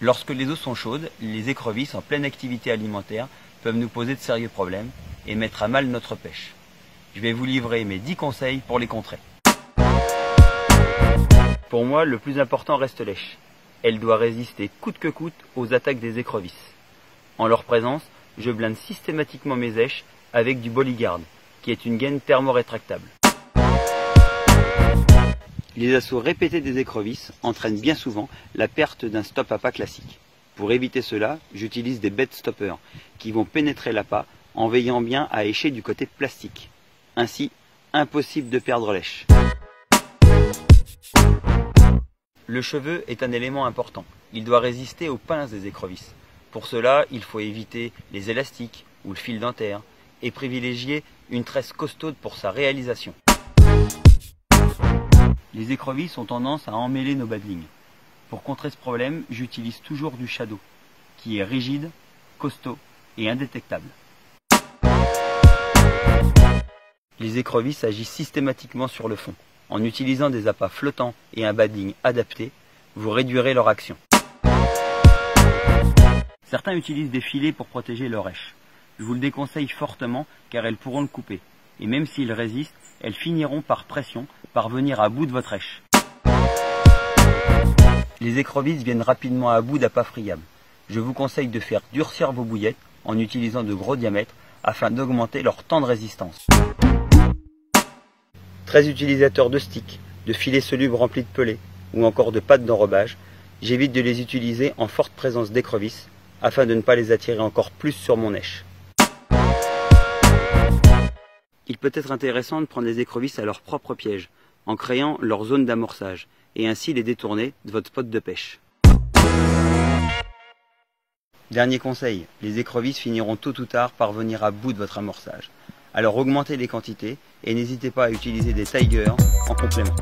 Lorsque les eaux sont chaudes, les écrevisses en pleine activité alimentaire peuvent nous poser de sérieux problèmes et mettre à mal notre pêche. Je vais vous livrer mes 10 conseils pour les contrer. Pour moi, le plus important reste l'èche. Elle doit résister coûte que coûte aux attaques des écrevisses. En leur présence, je blinde systématiquement mes èches avec du Bodyguard, qui est une gaine thermorétractable. Les assauts répétés des écrevisses entraînent bien souvent la perte d'un stop appât classique. Pour éviter cela, j'utilise des bed stoppers qui vont pénétrer l'appât en veillant bien à écher du côté plastique. Ainsi, impossible de perdre l'èche. Le cheveu est un élément important. Il doit résister aux pinces des écrevisses. Pour cela, il faut éviter les élastiques ou le fil dentaire et privilégier une tresse costaude pour sa réalisation. Les écrevisses ont tendance à emmêler nos badlings. Pour contrer ce problème, j'utilise toujours du shadow, qui est rigide, costaud et indétectable. Les écrevisses agissent systématiquement sur le fond. En utilisant des appâts flottants et un badling adapté, vous réduirez leur action. Certains utilisent des filets pour protéger leur èche. Je vous le déconseille fortement car elles pourront le couper. Et même s'ils résistent, elles finiront par pression parvenir à bout de votre èche. Les écrevisses viennent rapidement à bout d'appât friable. Je vous conseille de faire durcir vos bouillettes en utilisant de gros diamètres afin d'augmenter leur temps de résistance. Très utilisateur de sticks, de filets solubles remplis de pelés ou encore de pâtes d'enrobage, j'évite de les utiliser en forte présence d'écrevisses afin de ne pas les attirer encore plus sur mon èche. Il peut être intéressant de prendre les écrevisses à leur propre piège, en créant leur zone d'amorçage, et ainsi les détourner de votre spot de pêche. Dernier conseil, les écrevisses finiront tôt ou tard par venir à bout de votre amorçage. Alors augmentez les quantités et n'hésitez pas à utiliser des Tiger en complément.